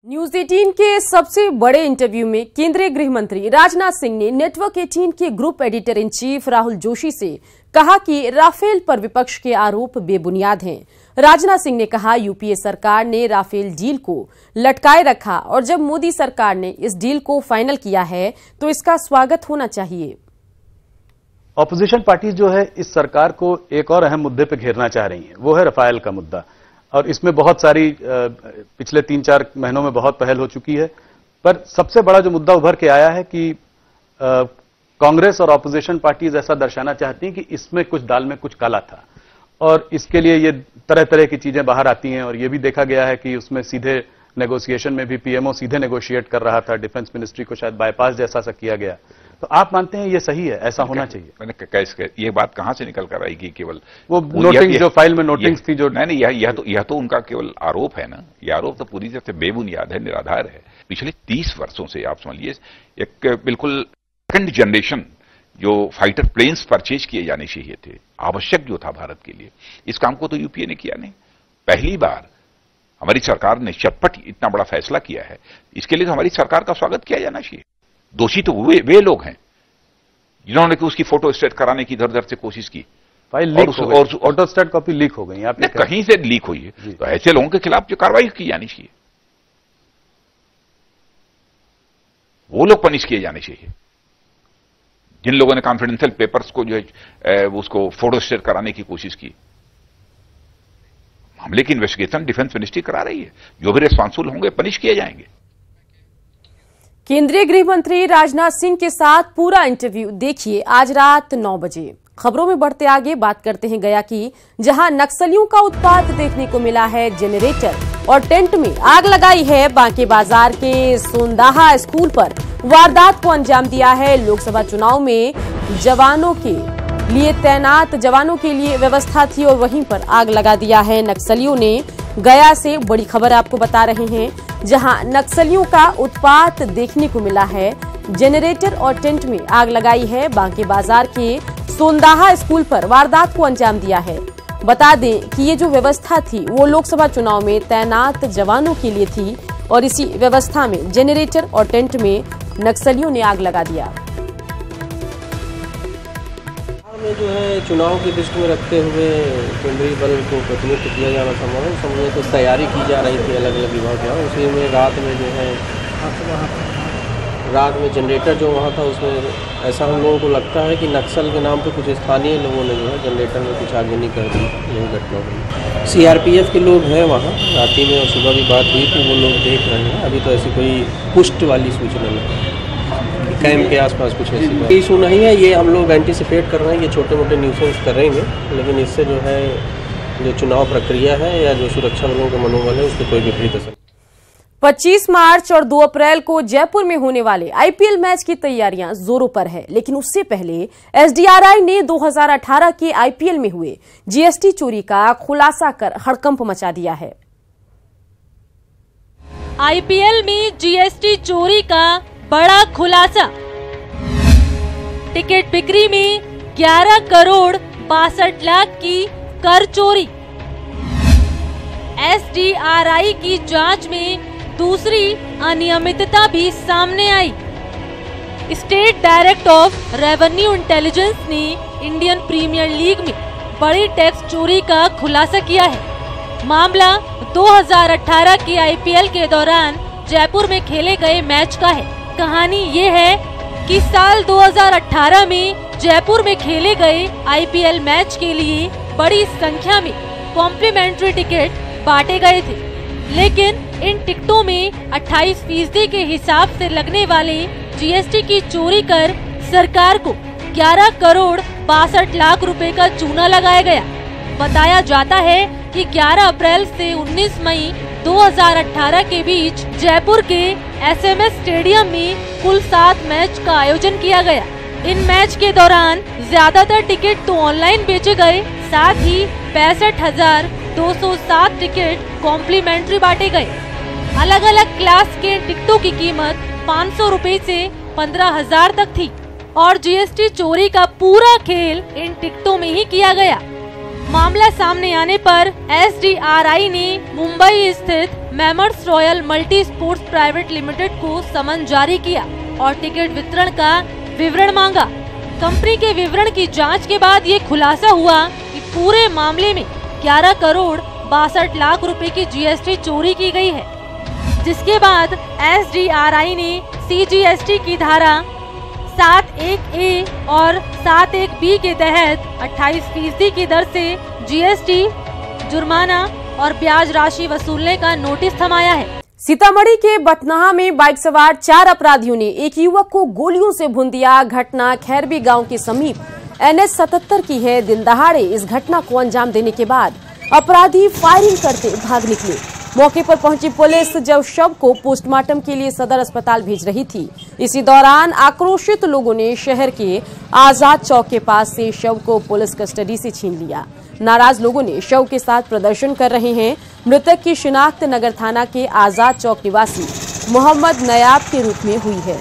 News 18 के सबसे बड़े इंटरव्यू में केंद्रीय गृह मंत्री राजनाथ सिंह ने नेटवर्क 18 के group editor in chief Rahul Joshi से कहा कि राफेल पर विपक्ष के आरोप बेबुनियाद हैं। राजनाथ सिंह ने कहा, यूपीए सरकार ने राफेल डील को लटकाए रखा और जब मोदी सरकार ने इस डील को फाइनल किया है तो इसका स्वागत होना चाहिए। ऑपोजिशन पार्टी जो है इस सरकार को एक और अहम मुद्दे पर घेरना चाह रही है, वो है राफेल का मुद्दा। और इसमें बहुत सारी पिछले 3-4 महीनों में बहुत पहल हो चुकी है, पर सबसे बड़ा जो मुद्दा उभर के आया है कि कांग्रेस और ऑपोजिशन पार्टीज ऐसा दर्शाना चाहती हैं कि इसमें कुछ दाल में कुछ काला था और इसके लिए ये तरह तरह की चीजें बाहर आती हैं। और ये भी देखा गया है कि उसमें सीधे नेगोशिएशन में भी पीएमओ सीधे नेगोशिएट कर रहा था, डिफेंस मिनिस्ट्री को शायद बाईपास जैसा सा किया गया। तो आप मानते हैं ये सही है, ऐसा होना चाहिए? मैंने कैसे ये बात कहां से निकल कर आई कि केवल वो नोटिंग जो फाइल में नोटिंग्स थी जो नहीं, यह तो उनका केवल आरोप है ना। यह आरोप तो पूरी तरह से बेबुनियाद है, निराधार है। पिछले 30 वर्षों से आप समझिए एक बिल्कुल सेकंड जनरेशन जो फाइटर प्लेन्स परचेज किए जाने चाहिए थे, आवश्यक जो था भारत के लिए, इस काम को तो यूपीए ने किया नहीं। पहली बार हमारी सरकार ने चटपट इतना बड़ा फैसला किया है, इसके लिए तो हमारी सरकार का स्वागत किया जाना चाहिए। दोषी तो वे लोग हैं जिन्होंने कि उसकी फोटो स्टेट कराने की इधर उधर से कोशिश की। फाइल लीक हो गई, और ऑटो स्टेट कॉपी लीक हो गई, आपने कहीं से लीक हुई है, तो ऐसे लोगों के खिलाफ जो कार्रवाई की जानी चाहिए, वो लोग पनिश किए जाने चाहिए जिन लोगों ने कॉन्फिडेंशियल पेपर्स को जो है उसको फोटो स्टेट कराने की कोशिश की। मामले की इन्वेस्टिगेशन डिफेंस मिनिस्ट्री करा रही है, जो भी रिस्पांसिबल होंगे पनिश किए जाएंगे। केंद्रीय गृह मंत्री राजनाथ सिंह के साथ पूरा इंटरव्यू देखिए आज रात 9 बजे। खबरों में बढ़ते आगे बात करते हैं गया की, जहां नक्सलियों का उत्पात देखने को मिला है। जेनरेटर और टेंट में आग लगाई है। बांके बाजार के सोंदाहा स्कूल पर वारदात को अंजाम दिया है। लोकसभा चुनाव में जवानों के लिए व्यवस्था थी और वहीं पर आग लगा दिया है नक्सलियों ने। गया से बड़ी खबर आपको बता रहे हैं, जहां नक्सलियों का उत्पात देखने को मिला है। जेनरेटर और टेंट में आग लगाई है। बांके बाजार के सोंदाहा स्कूल पर वारदात को अंजाम दिया है। बता दें कि ये जो व्यवस्था थी वो लोकसभा चुनाव में तैनात जवानों के लिए थी और इसी व्यवस्था में जेनरेटर और टेंट में नक्सलियों ने आग लगा दिया। में जो है चुनाव की दृष्टि में रखते हुए केंद्रीय बल को प्रतिनिधित्व किया जाना संभव है। समझे तो तैयारी की जा रही थी अलग अलग विभाग के, उसी में रात में जो है जनरेटर जो वहाँ था उसमें ऐसा हम लोगों को लगता है कि नक्सल के नाम पे कुछ स्थानीय लोगों ने जो है जनरेटर में कुछ आगजनी कर दी। यही घटना हुई। सीआरपीएफ के लोग हैं वहाँ, रात्रि में और सुबह भी बात हुई थी, वो लोग देख रहे हैं। अभी तो ऐसी कोई पुष्ट वाली सूचना नहीं, कैंप के आसपास कुछ ऐसी इशू नहीं है। ये हम लोग एंटीसिपेट कर रहे हैं, ये छोटे मोटे न्यूसेंस करेंगे, लेकिन इससे जो है जो चुनाव प्रक्रिया है या जो सुरक्षा बलों का मनोबल है उसको कोई विपरीत असर। 25 मार्च और 2 अप्रैल को जयपुर में होने वाले आईपीएल मैच की तैयारियां जोरों पर है, लेकिन उससे पहले एसडीआरआई ने 2018 के आईपीएल में हुए जीएसटी चोरी का खुलासा कर हड़कंप मचा दिया है। आईपीएल में जीएसटी चोरी का बड़ा खुलासा। टिकट बिक्री में 11 करोड़ 62 लाख की कर चोरी। एसडीआरआई की जांच में दूसरी अनियमितता भी सामने आई। State director of revenue intelligence ने इंडियन प्रीमियर लीग में बड़ी टैक्स चोरी का खुलासा किया है। मामला 2018 के आईपीएल के दौरान जयपुर में खेले गए मैच का है। कहानी ये है कि साल 2018 में जयपुर में खेले गए आईपीएल मैच के लिए बड़ी संख्या में कॉम्प्लीमेंट्री टिकट बांटे गए थे, लेकिन इन टिकटों में 28% के हिसाब से लगने वाले जीएसटी की चोरी कर सरकार को 11 करोड़ 62 लाख रुपए का चूना लगाया गया। बताया जाता है कि 11 अप्रैल से 19 मई 2018 के बीच जयपुर के एसएमएस स्टेडियम में कुल 7 मैच का आयोजन किया गया। इन मैच के दौरान ज्यादातर टिकट तो ऑनलाइन बेचे गए, साथ ही 65,207 टिकट कॉम्प्लीमेंट्री बांटे गए। अलग अलग क्लास के टिकटों की कीमत 500 रुपए से 15,000 तक थी और जीएसटी चोरी का पूरा खेल इन टिकटों में ही किया गया। मामला सामने आने पर एसडीआरआई ने मुंबई स्थित messrs royal multi sports private limited को समन जारी किया और टिकट वितरण का विवरण मांगा। कंपनी के विवरण की जांच के बाद ये खुलासा हुआ कि पूरे मामले में 11 करोड़ 62 लाख रुपए की जीएसटी चोरी की गई है, जिसके बाद एसडीआरआई ने सीजीएसटी की धारा 71A और 71B के तहत 28% की दर से जीएसटी, जुर्माना और ब्याज राशि वसूलने का नोटिस थमाया है। सीतामढ़ी के बथनाहा में बाइक सवार 4 अपराधियों ने एक युवक को गोलियों से भून दिया। घटना खैरबी गांव के समीप NH 77 की है। दिन दहाड़े इस घटना को अंजाम देने के बाद अपराधी फायरिंग करते भाग निकले। मौके पर पहुंची पुलिस जब शव को पोस्टमार्टम के लिए सदर अस्पताल भेज रही थी, इसी दौरान आक्रोशित लोगों ने शहर के आजाद चौक के पास से शव को पुलिस कस्टडी से छीन लिया। नाराज लोगों ने शव के साथ प्रदर्शन कर रहे हैं। मृतक की शिनाख्त नगर थाना के आजाद चौक निवासी मोहम्मद नयाब के रूप में हुई है।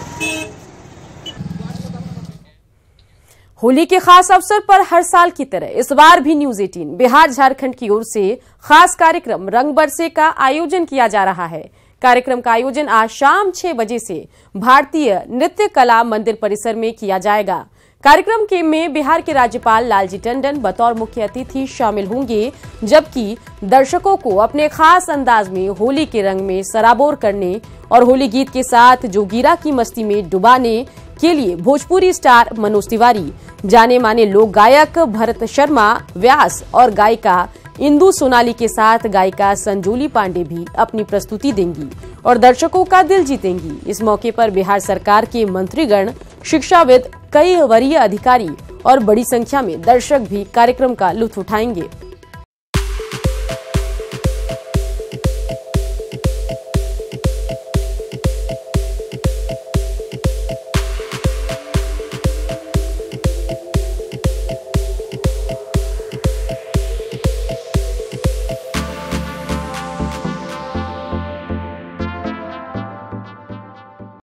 होली के खास अवसर पर हर साल की तरह इस बार भी न्यूज 18 बिहार झारखंड की ओर से खास कार्यक्रम रंग बरसे का आयोजन किया जा रहा है। कार्यक्रम का आयोजन आज शाम 6 बजे से भारतीय नृत्य कला मंदिर परिसर में किया जाएगा। कार्यक्रम के में बिहार के राज्यपाल लालजी टंडन बतौर मुख्य अतिथि शामिल होंगे, जबकि दर्शकों को अपने खास अंदाज में होली के रंग में सराबोर करने और होली गीत के साथ जोगीरा की मस्ती में डुबाने के लिए भोजपुरी स्टार मनोज तिवारी, जाने माने लोक गायक भरत शर्मा व्यास और गायिका इंदु सोनाली के साथ गायिका संजोली पांडे भी अपनी प्रस्तुति देंगी और दर्शकों का दिल जीतेंगी। इस मौके पर बिहार सरकार के मंत्रीगण, शिक्षाविद, कई वरीय अधिकारी और बड़ी संख्या में दर्शक भी कार्यक्रम का लुत्फ उठाएंगे।